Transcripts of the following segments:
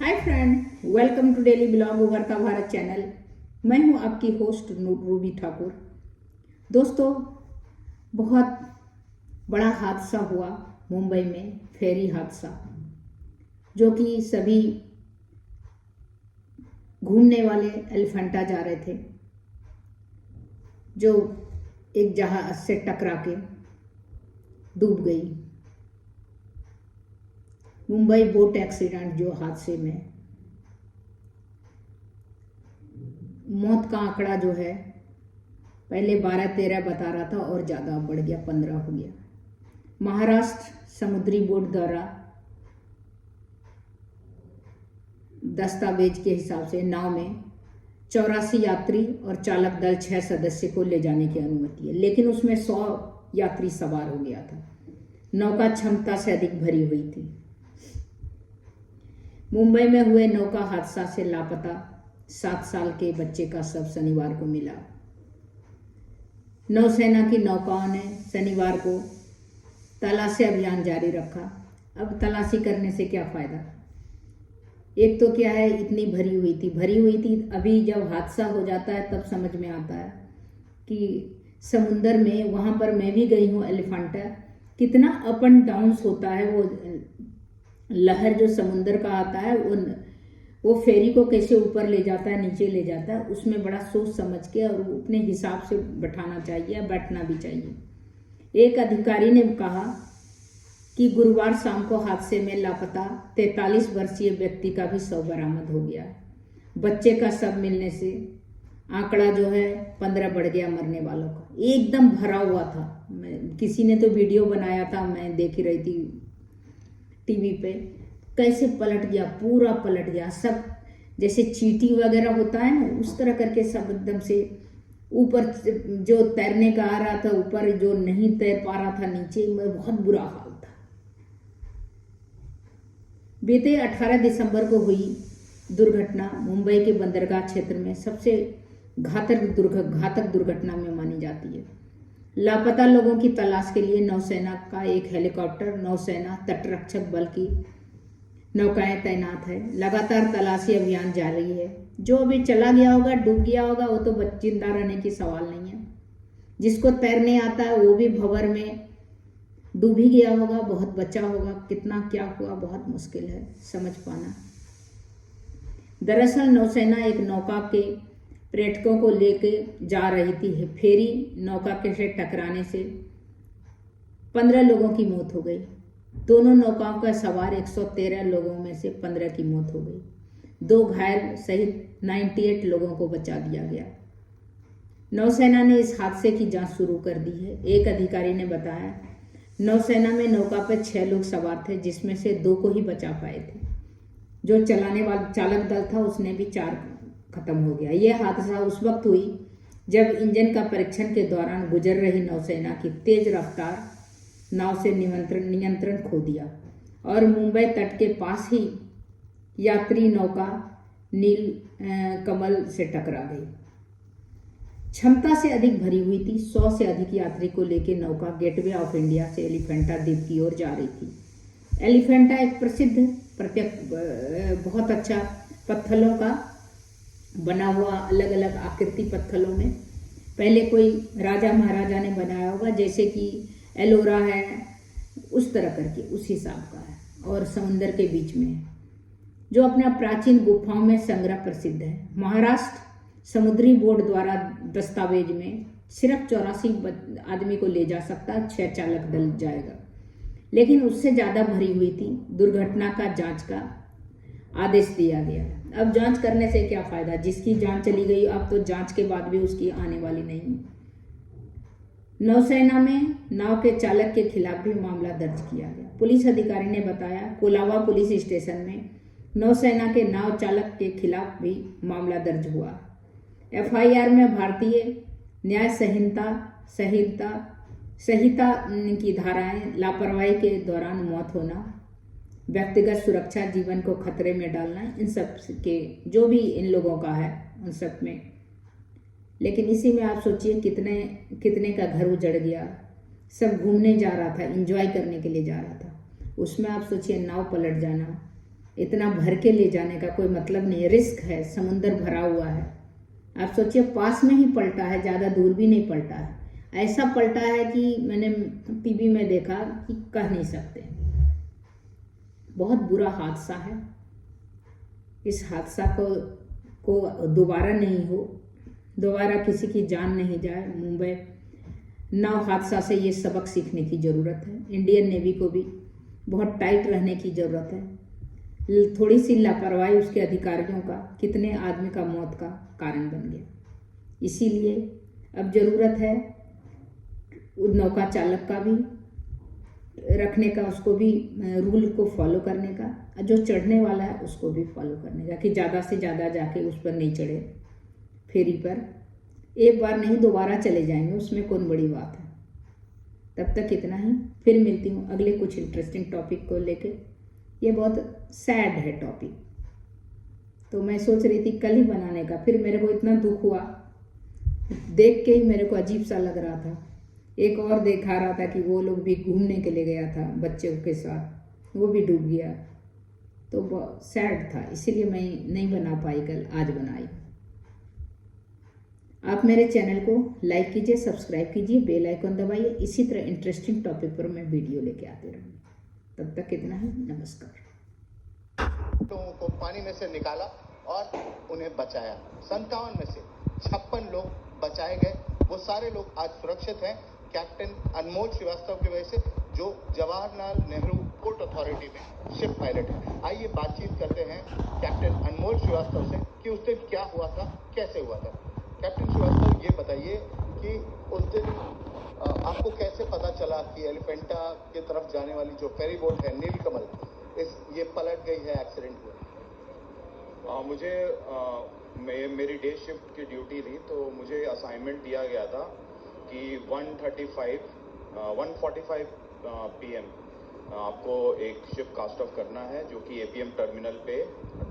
Hi friend, welcome to daily blog Ubharta Bharat channel. मैं हूं आपकी होस्ट रूबी ठाकुर। दोस्तों, बहुत बड़ा हादसा हुआ मुंबई में, फेरी हादसा, जो कि सभी घूमने वाले एलिफेंटा जा रहे थे, जो एक जहाज से टकरा के डूब गई। मुंबई बोट एक्सीडेंट, जो हादसे में मौत का आंकड़ा जो है पहले 12-13 बता रहा था और ज़्यादा बढ़ गया, 15 हो गया। महाराष्ट्र समुद्री बोट द्वारा दस्तावेज के हिसाब से नाव में 84 यात्री और चालक दल 6 सदस्य को ले जाने की अनुमति है, लेकिन उसमें 100 यात्री सवार हो गया था। नौका क्षमता से अधिक भरी हुई थी। मुंबई में हुए नौका हादसा से लापता 7 साल के बच्चे का शव शनिवार को मिला। नौसेना की नौकाओं ने शनिवार को तलाशी अभियान जारी रखा। अब तलाशी करने से क्या फायदा? एक तो क्या है, इतनी भरी हुई थी। अभी जब हादसा हो जाता है तब समझ में आता है कि समुंदर में, वहां पर मैं भी गई हूँ एलिफेंटा, कितना अप एंड डाउन्स होता है। वो लहर जो समुंदर का आता है वो फेरी को कैसे ऊपर ले जाता है, नीचे ले जाता है, उसमें बड़ा सोच समझ के और अपने हिसाब से बैठाना चाहिए, बैठना भी चाहिए। एक अधिकारी ने कहा कि गुरुवार शाम को हादसे में लापता 43 वर्षीय व्यक्ति का भी शव बरामद हो गया। बच्चे का शव मिलने से आंकड़ा जो है 15 बढ़ गया मरने वालों का। एकदम भरा हुआ था। किसी ने तो वीडियो बनाया था, मैं देख रही थी टीवी पे, कैसे पलट गया, पूरा पलट गया। सब जैसे चींटी वगैरह होता है ना, उस तरह करके सब एकदम से ऊपर, जो तैरने का आ रहा था ऊपर, जो नहीं तैर पा रहा था नीचे में, बहुत बुरा हाल था। बीते 18 दिसंबर को हुई दुर्घटना मुंबई के बंदरगाह क्षेत्र में सबसे घातक दुर्घटना में मानी जाती है। लापता लोगों की तलाश के लिए नौसेना का एक हेलीकॉप्टर, नौसेना तटरक्षक बल की नौकाएं तैनात है। लगातार तलाशी अभियान जारी है। जो अभी चला गया होगा, डूब गया होगा, वो तो जिंदा रहने की सवाल नहीं है। जिसको तैरने आता है वो भी भंवर में डूब ही गया होगा, बहुत बचा होगा। कितना क्या हुआ, बहुत मुश्किल है समझ पाना। दरअसल नौसेना एक नौका के पर्यटकों को लेके जा रही थी। फेरी नौका के से टकराने से 15 लोगों की मौत हो गई। दोनों नौकाओं का सवार 113 लोगों में से 15 की मौत हो गई। 2 घायल सहित 98 लोगों को बचा दिया गया। नौसेना ने इस हादसे की जांच शुरू कर दी है। एक अधिकारी ने बताया, नौसेना में नौका पर 6 लोग सवार थे, जिसमें से 2 को ही बचा पाए थे। जो चलाने वाला चालक दल था उसने भी 4 खत्म हो गया। यह हादसा उस वक्त हुई जब इंजन का परीक्षण के दौरान गुजर रही नौसेना की तेज रफ्तार नाव से नियंत्रण खो दिया और मुंबई तट के पास ही यात्री नौका नील कमल से टकरा गई। क्षमता से अधिक भरी हुई थी। 100 से अधिक यात्री को लेकर नौका गेटवे ऑफ इंडिया से एलिफेंटा द्वीप की ओर जा रही थी। एलिफेंटा एक प्रसिद्ध बहुत अच्छा पत्थरों का बना हुआ, अलग अलग आकृति पत्थरों में पहले कोई राजा महाराजा ने बनाया होगा, जैसे कि एलोरा है, उस तरह करके उस हिसाब का है, और समुंदर के बीच में है, जो अपना प्राचीन गुफाओं में संग्रह प्रसिद्ध है। महाराष्ट्र समुद्री बोर्ड द्वारा दस्तावेज में सिर्फ 84 आदमी को ले जा सकता, 6 चालक दल जाएगा, लेकिन उससे ज़्यादा भरी हुई थी। दुर्घटना का जांच का आदेश दिया गया। अब जांच करने से क्या फायदा? जिसकी जान चली गई, अब तो जांच के बाद भी उसकी आने वाली नहीं। नौसेना में नाव के चालक के खिलाफ भी मामला दर्ज किया गया। पुलिस अधिकारी ने बताया, कोलाबा पुलिस स्टेशन में नौसेना के नाव चालक के खिलाफ भी मामला दर्ज हुआ। FIR में भारतीय न्याय संहिता की धाराएं, लापरवाही के दौरान मौत होना, व्यक्तिगत सुरक्षा, जीवन को खतरे में डालना, इन सब के जो भी इन लोगों का है उन सब में। लेकिन इसी में आप सोचिए कितने का घर उजड़ गया। सब घूमने जा रहा था, एंजॉय करने के लिए जा रहा था, उसमें आप सोचिए नाव पलट जाना, इतना भर के ले जाने का कोई मतलब नहीं है, रिस्क है, समुंदर भरा हुआ है। आप सोचिए पास में ही पलटा है, ज़्यादा दूर भी नहीं पलटा है, ऐसा पलटा है कि मैंने टीवी में देखा कि कह नहीं सकते। बहुत बुरा हादसा है। इस हादसा को दोबारा नहीं हो, दोबारा किसी की जान नहीं जाए। मुंबई नाव हादसा से ये सबक सीखने की ज़रूरत है। इंडियन नेवी को भी बहुत टाइट रहने की ज़रूरत है। थोड़ी सी लापरवाही उसके अधिकारियों का कितने आदमी का मौत का कारण बन गया। इसीलिए अब ज़रूरत है नौका चालक का भी रखने का, उसको भी रूल को फॉलो करने का, जो चढ़ने वाला है उसको भी फॉलो करने का कि ज़्यादा से ज़्यादा जाके उस पर नहीं चढ़े। फेरी पर एक बार नहीं दोबारा चले जाएंगे, उसमें कौन बड़ी बात है। तब तक इतना ही, फिर मिलती हूँ अगले कुछ इंटरेस्टिंग टॉपिक को लेके। ये बहुत सैड है टॉपिक, तो मैं सोच रही थी कल ही बनाने का, फिर मेरे को इतना दुख हुआ, देख के ही मेरे को अजीब सा लग रहा था। एक और देखा रहा था कि वो लोग भी घूमने के लिए गया था बच्चों के साथ, वो भी डूब गया, तो बहुत सैड था, इसीलिए मैं नहीं बना पाई कल, आज बनाई। आप मेरे चैनल को लाइक कीजिए, सब्सक्राइब कीजिए, बेल आइकन दबाइए। इसी तरह इंटरेस्टिंग टॉपिक पर मैं वीडियो लेके आते रहूँगी। तब तक इतना ही, नमस्कार। लोगों को पानी में से निकाला और उन्हें बचाया। 57 में से 56 लोग बचाए गए। वो सारे लोग आज सुरक्षित हैं कैप्टन अनमोल श्रीवास्तव की वजह से, जो जवाहरलाल नेहरू पोर्ट अथॉरिटी में शिप पायलट है। आइए बातचीत करते हैं कैप्टन अनमोल श्रीवास्तव से कि उस दिन क्या हुआ था, कैसे हुआ था। कैप्टन श्रीवास्तव, ये बताइए कि उस दिन आपको कैसे पता चला कि एलिफेंटा की तरफ जाने वाली जो फेरी बोट है नीलकमल, ये पलट गई है, एक्सीडेंट हुआ? मुझे मेरी डे शिफ्ट की ड्यूटी थी, तो मुझे असाइनमेंट दिया गया था कि 1:45 PM आपको एक शिप कास्ट ऑफ करना है जो कि APM टर्मिनल पे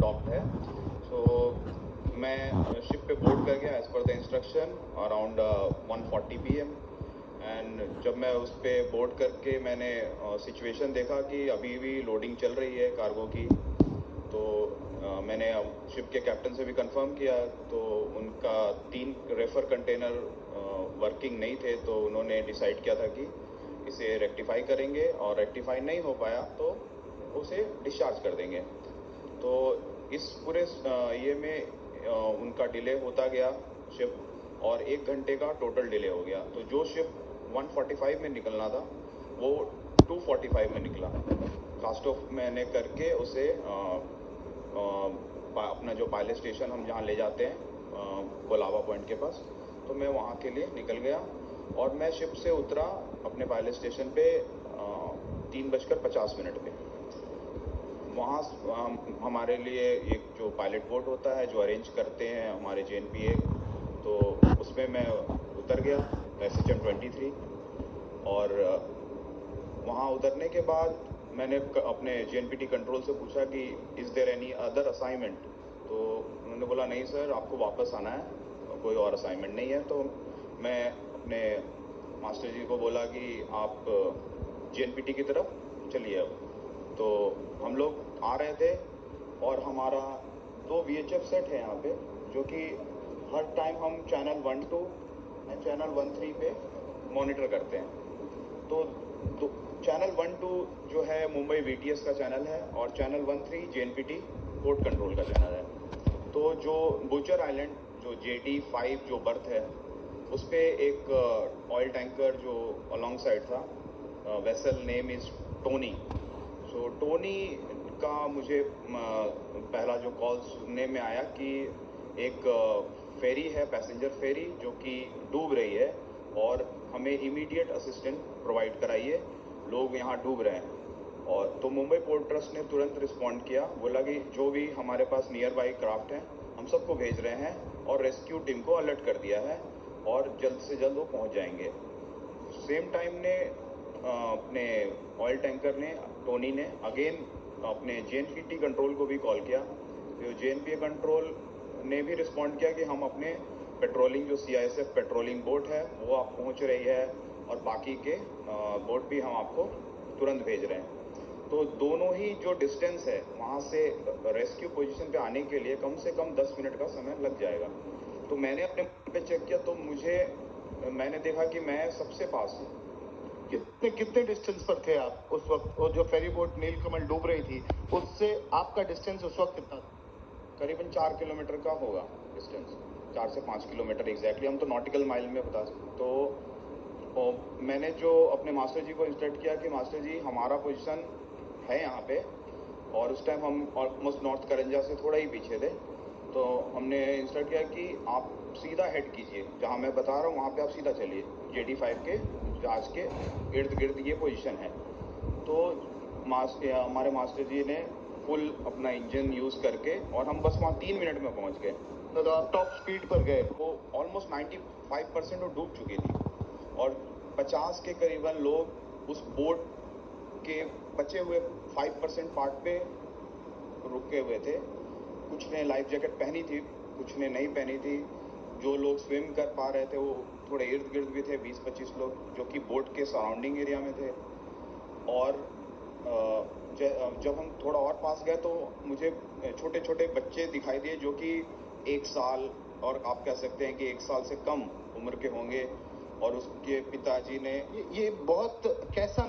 डॉक्ड है। सो मैं शिप पे बोर्ड कर गया as per the instruction around 1:40 PM। And जब मैं उस पर बोर्ड करके मैंने सिचुएशन देखा कि अभी भी लोडिंग चल रही है कार्गो की, तो मैंने शिप के कैप्टन से भी कंफर्म किया, तो उनका 3 रेफर कंटेनर वर्किंग नहीं थे, तो उन्होंने डिसाइड किया था कि इसे रेक्टिफाई करेंगे, और रेक्टिफाई नहीं हो पाया तो उसे डिस्चार्ज कर देंगे। तो इस पूरे ये में उनका डिले होता गया शिप, और 1 घंटे का टोटल डिले हो गया। तो जो शिप 1:45 में निकलना था वो 2:45 में निकला। कास्ट ऑफ मैंने करके उसे अपना जो पायलट स्टेशन हम जहाँ ले जाते हैं कोलाबा पॉइंट के पास, तो मैं वहाँ के लिए निकल गया, और मैं शिप से उतरा अपने पायलट स्टेशन पे 3:50 पे। वहाँ हमारे लिए एक जो पायलट बोट होता है जो अरेंज करते हैं हमारे JNPA, तो उसमें मैं उतर गया पैसेंजर 23, और वहाँ उतरने के बाद मैंने अपने JNPT कंट्रोल से पूछा कि is there any other assignment, तो उन्होंने बोला नहीं सर, आपको वापस आना है, कोई और असाइनमेंट नहीं है। तो मैं अपने मास्टर जी को बोला कि आप JNPT की तरफ चलिए अब। तो हम लोग आ रहे थे, और हमारा 2 VHF सेट है यहाँ पे, जो कि हर टाइम हम चैनल 1-2 एंड चैनल 1-3 पे मॉनिटर करते हैं। तो चैनल 1-2 जो है मुंबई VTS का चैनल है, और चैनल 1-3 JNPT पोर्ट कंट्रोल का चैनल है। तो जो बुचर आइलैंड जो JD5 जो बर्थ है, उस पे एक ऑयल टैंकर जो अलॉन्ग साइड था, vessel name is Tony. So Tony का मुझे पहला जो कॉल सुनने में आया कि एक फेरी है, पैसेंजर फेरी, जो कि डूब रही है, और हमें इमीडिएट असिस्टेंट प्रोवाइड कराइए, लोग यहाँ डूब रहे हैं। और तो मुंबई पोर्ट ट्रस्ट ने तुरंत रिस्पॉन्ड किया, बोला कि जो भी हमारे पास नियर बाई क्राफ्ट हैं हम सबको भेज रहे हैं, और रेस्क्यू टीम को अलर्ट कर दिया है, और जल्द से जल्द वो पहुँच जाएंगे। सेम टाइम ने अपने ऑयल टैंकर ने, टोनी ने अगेन अपने JNPT कंट्रोल को भी कॉल किया। तो JNPA कंट्रोल ने भी रिस्पॉन्ड किया कि हम अपने पेट्रोलिंग जो CISF पेट्रोलिंग बोट है वो आप पहुंच रही है, और बाकी के बोट भी हम आपको तुरंत भेज रहे हैं। तो दोनों ही जो डिस्टेंस है वहाँ से रेस्क्यू पोजीशन पे आने के लिए कम से कम 10 मिनट का समय लग जाएगा। तो मैंने अपने पे चेक किया तो मैंने देखा कि मैं सबसे पास हूँ। कितने डिस्टेंस पर थे आप उस वक्त? और जो फेरी बोट नीलकमल डूब रही थी उससे आपका डिस्टेंस उस वक्त कितना था? करीबन 4 किलोमीटर का होगा डिस्टेंस, 4 से 5 किलोमीटर एग्जैक्टली, हम तो नॉटिकल माइल में बता सकते। तो मैंने जो अपने मास्टर जी को इंस्ट्रक्ट किया कि मास्टर जी हमारा पोजीशन है यहाँ पे, और उस टाइम हम ऑलमोस्ट नॉर्थ करंजा से थोड़ा ही पीछे थे। तो हमने इंस्ट्रक्ट किया कि आप सीधा हेड कीजिए, जहाँ मैं बता रहा हूँ वहाँ पे आप सीधा चलिए, JD5 के जहाज के इर्द गिर्द ये पोजीशन है। तो हमारे मास्टर जी ने फुल अपना इंजन यूज करके, और हम बस वहाँ 3 मिनट में पहुँच गए। तो आप टॉप स्पीड पर गए? वो ऑलमोस्ट 95% वो डूब चुकी थी, और 50 के करीबन लोग उस बोट के बचे हुए 5% पार्ट पे रुके हुए थे। कुछ ने लाइफ जैकेट पहनी थी, कुछ ने नहीं पहनी थी। जो लोग स्विम कर पा रहे थे वो थोड़े इर्द गिर्द भी थे, 20-25 लोग जो कि बोट के सराउंडिंग एरिया में थे। और जब हम थोड़ा और पास गए तो मुझे छोटे छोटे बच्चे दिखाई दिए जो कि 1 साल, और आप कह सकते हैं कि 1 साल से कम उम्र के होंगे। और उसके पिताजी ने ये बहुत कैसा